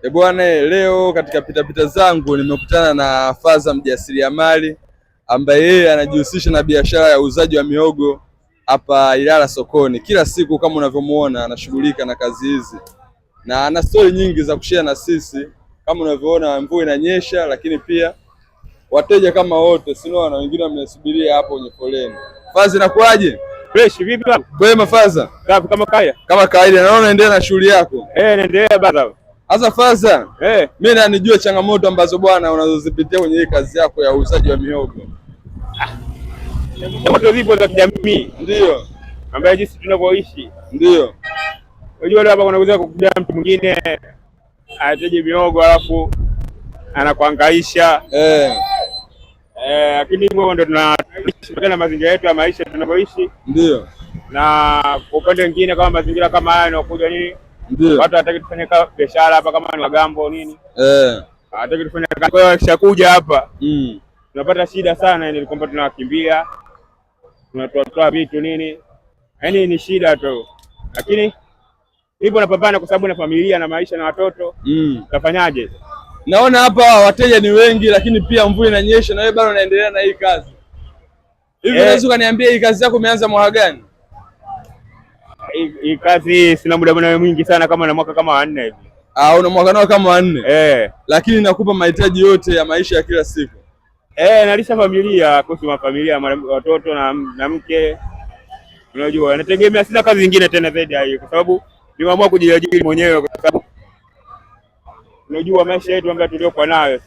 Bwana, leo katika pitapita zangu nimekutana na Faza mjasiriamali ambaye yeye anajihusisha na biashara ya uuzaji wa mihogo hapa Ilala sokoni. Kila siku kama unavyomuona anashughulika na kazi hizi na ana stori nyingi za kushare na sisi. Kama unavyoona mvua inanyesha, lakini pia wateja kama wote sio, na wengine wamenisubiria hapo kwenye foleni. Faza, inakuaje? Fresh vipi baba? Kwema Faza? Kama kawaida. Kama kawaida. Naona unaendelea na shughuli yako. Naendelea baba. Sasa Faza, mimi na nijue changamoto ambazo bwana unazozipitia kwenye hii kazi yako ya uuzaji wa mihogo. Changamoto zipo za kijamii. Ndio. Ambaye jinsi tunavyoishi. Ndio. Unajua hapa kuna kuja mtu mwingine ateje mihogo alafu anakuhangaisha. Lakini hivyo ndio tunaishi na mazingira yetu ya maisha tunavyoishi. Ndio. Na kwa upande mwingine kama mazingira kama haya yanakuja nini? Ndio. Watu hataki tufanye biashara hapa kama ni Wagambo nini? Hataki tufanye kazi. Kwa hiyo akishakuja hapa tunapata shida sana, yani kwamba tunawakimbia. Tunatoa vitu nini? Yaani ni shida tu. Lakini hivyo napambana kwa sababu na familia na maisha na watoto. Utafanyaje? Naona hapa wateja ni wengi, lakini pia mvua inanyesha na wewe bado unaendelea na hii kazi. Hivi unaweza kuniambia hii kazi yako imeanza mwaka gani? Hii kazi sina muda mwingi sana, kama na mwaka kama 4 hivi. Una mwaka nao kama 4? Lakini inakupa mahitaji yote ya maisha ya kila siku? Nalisha familia, kuhusu familia, watoto na mke. Unajua, nategemea, sina kazi nyingine tena zaidi ya hiyo kwa sababu nimeamua kujiajiri mwenyewe, kwa sababu unajua maisha yetu ambayo tuliokuwa nayo.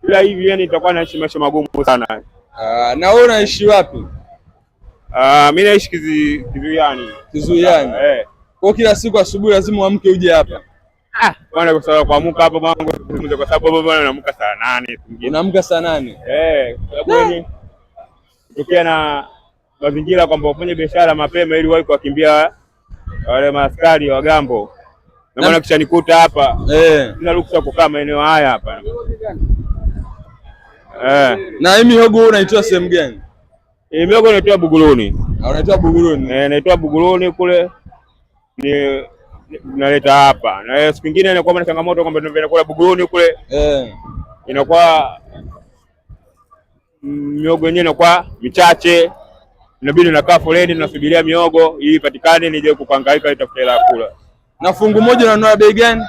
Bila hivi yani itakuwa naishi maisha magumu sana. Na wewe unaishi wapi? Mimi naishi Kizuiani. Kizuiani. Kwa kila siku asubuhi lazima uamke uje hapa? Bwana, kwa sababu kuamka hapa mwangu kwa sababu bwana naamka saa 8. Unaamka saa 8? Sababu kutokea na mazingira kwamba ufanye biashara mapema ili waje kuwakimbia wale maaskari wa Gambo. Na maana kisha nikuta hapa sina ruhusa kukaa maeneo haya hapa. Na hii mihogo unaitoa sehemu gani? Mihogo naitoa Buguruni. Unaitoa Buguruni? Naitoa Buguruni kule ni naleta hapa. Na siku nyingine inakuwa na changamoto kwamba tunakula Buguruni kule. Inakuwa mihogo yenyewe inakuwa michache. Inabidi nakaa foleni tunasubiria mihogo ili ipatikane nije kuhangaika nitafuta hela kula. Na fungu moja unanunua bei gani?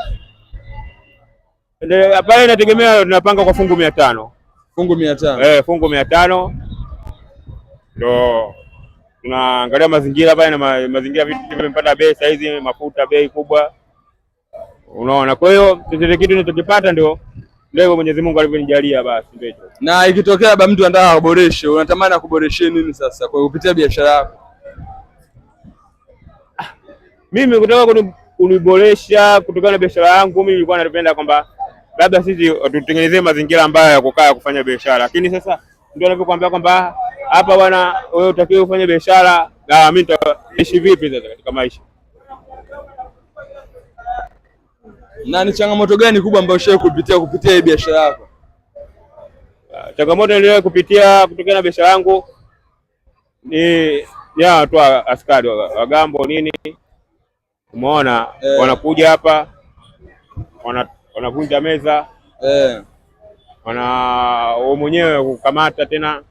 Hapa inategemea, tunapanga kwa fungu 500. Fungu 500? Fungu 500. Ndio tunaangalia mazingira pale, na mazingira vitu vimepanda bei sasa hizi, mafuta bei kubwa. Unaona, kwa hiyo chochote kitu ninachokipata ndio Mwenyezi Mungu alivyonijalia basi ndio. Na ikitokea labda mtu anataka kuboresha, unatamani kuboresha nini sasa kwa kupitia biashara yako? Mimi kutaka kuniboresha kutokana na biashara yangu, mimi nilikuwa napenda kwamba labda sisi tutengenezee mazingira ambayo ya kukaa kufanya biashara. Lakini sasa ndio anavyokuambia kwamba hapa bwana wewe utakiwe ufanye biashara, na mimi nitaishi vipi sasa katika maisha? Na ni changamoto gani kubwa ambayo ushawahi kupitia hii biashara yako? Changamoto niliyowahi kupitia kutokana na biashara yangu ni ya watu askari wa Gambo nini. Umeona, wanakuja hapa wanavunja meza, wewe mwenyewe kukamata tena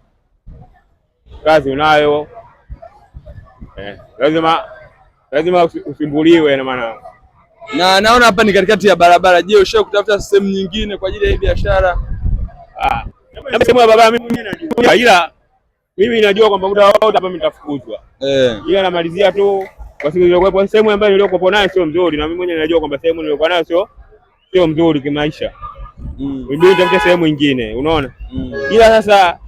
kazi unayo, lazima usimbuliwe na maana. Na naona hapa ni katikati ya barabara. Je, ushawahi kutafuta sehemu nyingine kwa ajili ya hii biashara? Na sehemu ya baba mimi najua, ila mimi najua kwamba muda wote hapa mimi nitafukuzwa. Ila namalizia tu kwa sababu sehemu ambayo niliokuwa nayo sio mzuri, na mimi mwenyewe najua kwamba sehemu niliokuwa nayo sio mzuri kimaisha. Ndio nitafuta sehemu nyingine, unaona? Ila sasa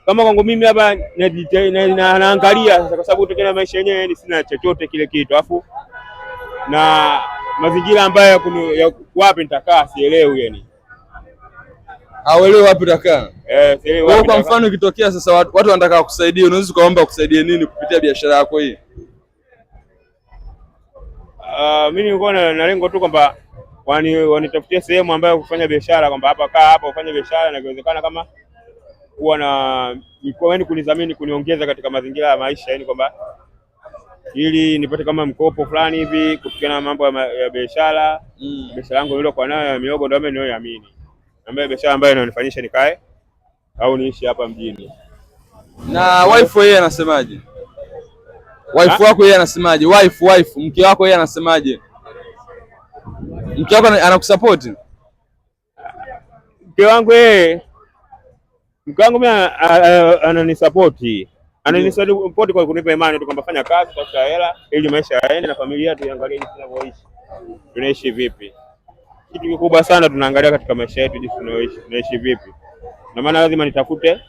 kama kwangu mimi hapa naangalia sasa, kwa sababu kutokana na maisha yenyewe sina chochote kile kitu, alafu na mazingira ambayo wapi nitakaa sielewi yani. Hauelewi wapi utakaa? Sielewi wapi. Kwa mfano ikitokea sasa watu wanataka kukusaidia, unaweza kuomba kukusaidia nini kupitia biashara yako hii? Mimi nilikuwa na lengo tu kwamba wanitafutie sehemu ambayo kufanya biashara, kwamba hapa ufanye biashara, na ikiwezekana kama kuwa na kunidhamini, kuniongeza katika mazingira ya maisha, yani kwamba ili nipate kama mkopo fulani hivi kufikia na mambo ya biashara. Biashara yangu ile kwa nayo ya miogo ndio mimi ninayoamini, ambaye biashara ambayo inanifanyisha nikae au niishi hapa mjini. Na wife yeye anasemaje? Wife wako yeye anasemaje? Wife mke wako yeye anasemaje? Mke wako anakusupport? Mke wangu mimi ananisupport. Ananisupport kwa kunipa imani tu kwamba fanya kazi, tafuta hela ili maisha yaende na familia tuangalie jinsi tunavyoishi. Tunaishi vipi? Kitu kikubwa sana tunaangalia katika maisha yetu jinsi tunaishi vipi. Na maana lazima nitafute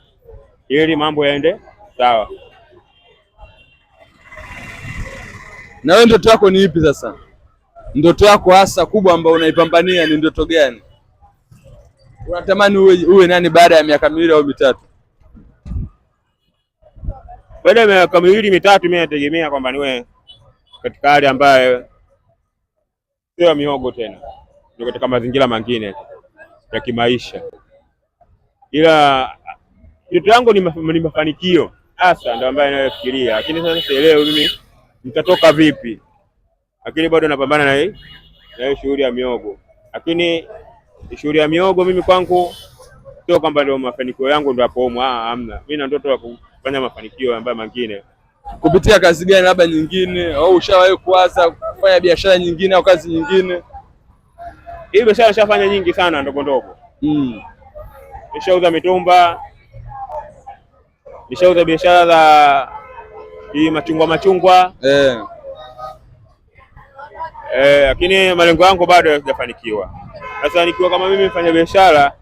ili mambo yaende sawa. Na wewe ndoto yako ni ipi sasa? Ndoto yako hasa kubwa ambayo unaipambania ni ndoto gani? Unatamani uwe nani baada ya miaka 2 au 3? Baada ya miaka 2 3 mimi nategemea kwamba niwe katika hali ambayo sio miogo tena, ndio katika mazingira mengine ya kimaisha. Ila ndoto yangu ni mafanikio hasa ndio ambayo ninayofikiria, lakini sasa sielewi mimi nitatoka vipi, lakini bado napambana na hii shughuli ya miogo. Lakini shughuli ya miogo mimi kwangu sio kwamba ndio mafanikio yangu ndio hapo hamna. Mimi na ndoto ya kufanya mafanikio ambayo mengine. Kupitia kazi gani labda nyingine, au ushawahi kuanza kufanya biashara nyingine au kazi nyingine? Hii biashara nishafanya nyingi sana ndogo ndogo. Nishauza mitumba, nishauza biashara za hii machungwa. Lakini malengo yangu bado hayajafanikiwa. Sasa nikiwa kama mimi mfanya biashara,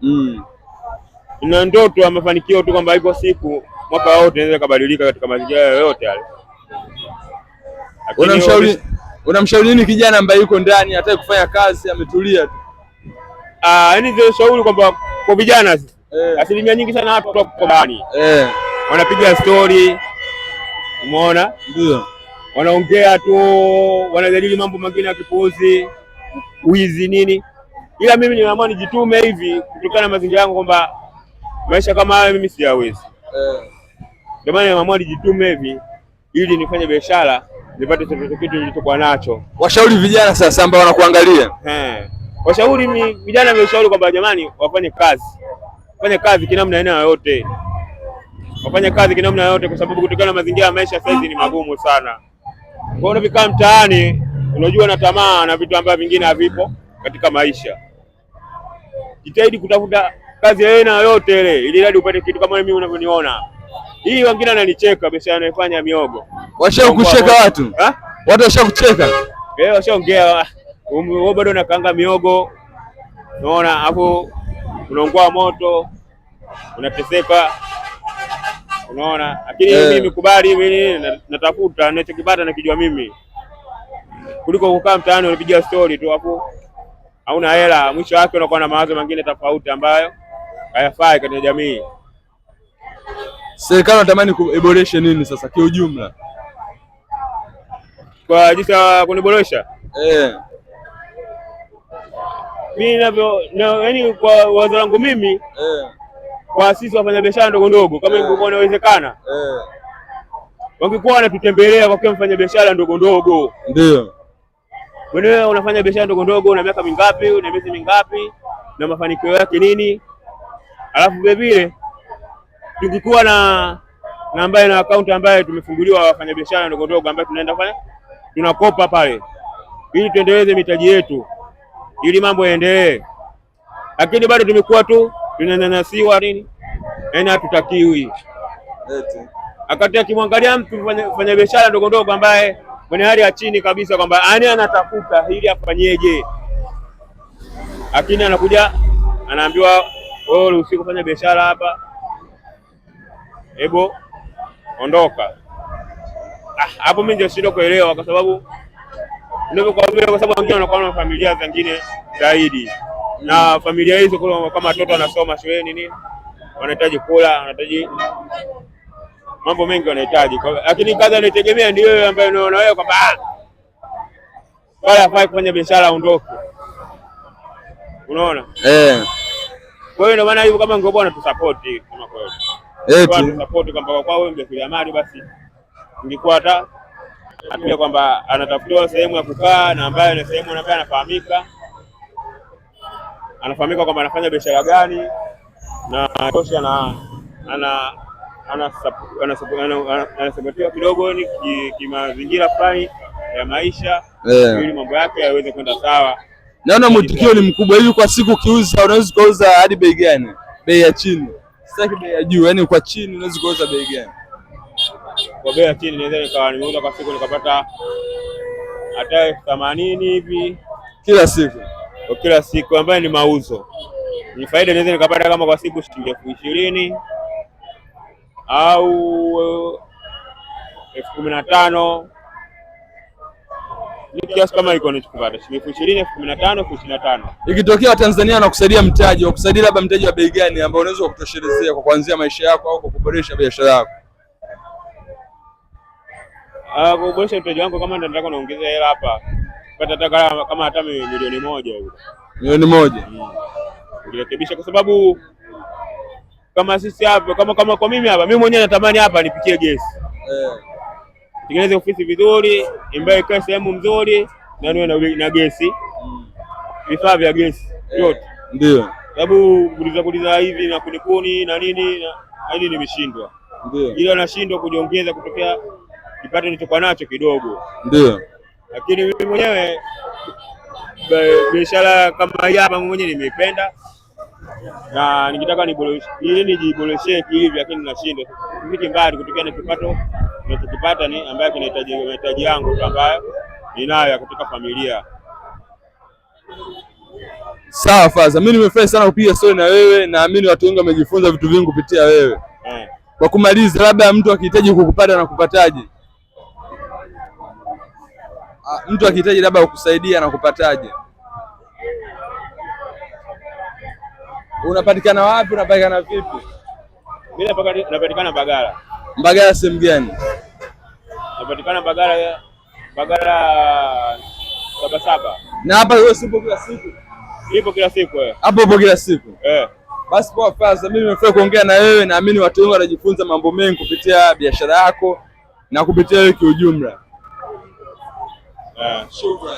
nina ndoto ya mafanikio tu kwamba ipo siku mwaka wote inaweza kubadilika katika mazingira yoyote yale. Unamshauri nini kijana ambaye yuko ndani hataki kufanya kazi, ametulia tu? Yaani ndio shauri kwamba kwa vijana asilimia nyingi sana watu wako ndani. Wanapiga story. Umeona? Ndio. Wanaongea tu, wanajadili mambo mengine ya kipuuzi, wizi nini. Ila mimi nimeamua nijitume hivi kutokana na mazingira yangu kwamba maisha kama haya mimi siyawezi. Ndio maana nimeamua nijitume hivi ili nifanye biashara, nipate kitu nilichokuwa nacho. Washauri vijana sasa ambao wanakuangalia. Washauri mimi vijana nimeshauri kwamba jamani wafanye kazi. Wafanye kazi kinamna aina yoyote. Wafanye kazi kinamna yoyote kwa sababu kutokana na mazingira ya maisha sasa hivi ni magumu sana. Kwa hiyo unapokaa mtaani unajua na tamaa na vitu ambavyo vingine havipo katika maisha. Jitahidi kutafuta kazi ya aina yoyote ile ili hadi upate kitu kama mimi unavyoniona. Hii wengine wananicheka biashara anayofanya miogo. Washakucheka watu? Watu washakucheka? Washaongea. Wewe bado unakaanga miogo. Unaona hapo unaungua moto. Unateseka. Unaona? Lakini mimi nikubali mimi natafuta ninachokipata nakijua mimi. Kuliko kukaa mtaani unapiga story tu hapo. Hauna hela, mwisho wake unakuwa na mawazo mengine tofauti ambayo hayafai katika jamii. Serikali inatamani kuboresha nini sasa kwa ujumla? Kwa jinsi ya kuniboresha? Mimi yaani kwa wazo langu mimi kwa sisi wafanya biashara ndogo ndogo kama ingekuwa inawezekana. Wangekuwa wanatutembelea kwa kufanya biashara ndogo ndogo. Ndio. Wewe unafanya biashara ndogo ndogo una miaka mingapi, una miezi mingapi na mafanikio yake nini? Alafu vile tungekuwa na ambaye na account ambaye tumefunguliwa wafanya biashara ndogo ndogo ambaye tunaenda kufanya tunakopa pale ili tuendeleze mitaji yetu ili mambo yaendelee. Lakini bado tumekuwa tu tunanyanyasiwa nini? Yaani hatutakiwi. Akati akimwangalia mtu fanya biashara ndogo ndogo ambaye mwenye hali ya chini kabisa kwamba anatafuta ili afanyeje. Lakini anakuja anaambiwa wewe usiku fanya biashara hapa. Hebu ondoka. Hapo mimi ndio shida kuelewa kwa sababu ndio kwa sababu wengine wanakuwa na familia zingine zaidi. Na familia hizo kama watoto wanasoma shuleni nini? Wanahitaji kula, wanahitaji mambo mengi wanahitaji. Lakini kazi anaitegemea ndio wewe ambaye unaona wewe kwamba wala hafai kufanya biashara aondoke. Unaona? Kwa hiyo ndio maana hivyo kama ngombe wanatusupport kama kweli. Wanatusupport kwamba kwa wewe mjasiriamali basi ingekuwa hata pia kwamba anatafutiwa sehemu ya kukaa na ambayo ni sehemu ambayo anafahamika kwamba anafanya biashara gani na tosha anasapotiwa kidogo ni kimazingira fulani ya maisha ili mambo yake yaweze kwenda sawa. Naona mwitikio ni mkubwa. Hivi kwa siku ukiuza unaweza kuuza hadi bei gani? Bei ya chini, sitaki bei ya juu, yani kwa chini unaweza kuuza bei gani? Kwa bei ya chini naweza nikawa nimeuza kwa siku nikapata hata 80 hivi kila siku. Kwa kila siku ambayo ni mauzo. Ni faida naweza nikapata kama kwa siku shilingi 20,000 au 15,000. Ni kiasi kama iko nichukupata shilingi 20,000, 15,000, 25,000. Ikitokea Tanzania wanakusaidia mtaji, wakusaidia labda mtaji wa bei gani ambao unaweza kutoshelezea kwa kuanzia maisha yako au kwa kuboresha biashara yako? Kuboresha mtaji wangu kama nataka naongeza hela hapa. Pata kama hata milioni 1 hiyo. Milioni 1. Nirekebisha kwa sababu kama sisi hapa kama kwa mimi hapa mimi mwenyewe natamani hapa nipikie gesi. Tengeneze ofisi vizuri, ambayo ikae sehemu nzuri na niwe na gesi. Vifaa vya gesi yote. Ndio. Sababu kuuliza hivi na kunikuni na nini na hadi nimeshindwa. Ndio. Ila nashindwa kujiongeza kutokea kipato nilichokuwa nacho kidogo. Ndio. Lakini mimi mwenyewe biashara kama hii hapa mwenyewe nimeipenda na nikitaka nijiboreshe hivi, lakini nashindwa. Nifike mbali kutokea na kipato ninachokipata ni ambayo kinahitaji mahitaji yangu ambayo ninayo kutoka familia. Sawa Faza, mimi nimefurahi sana kupiga story na wewe, naamini watu wengi wamejifunza vitu vingi kupitia wewe. Kwa kumaliza, labda mtu akihitaji kukupata na kupataje? Mtu akihitaji labda kukusaidia na kupataje? Unapatikana wapi? Unapatikana vipi? Mimi napatikana Mbagala. Mbagala sehemu gani? Napatikana Mbagala 77. Na hapa wewe sipo kila siku? Ipo kila siku wewe. Hapo upo kila siku? Basi poa Faza, mimi nimefurahi kuongea na wewe, naamini watu wengi wanajifunza mambo mengi kupitia biashara yako na kupitia wewe kiujumla. Shukrani.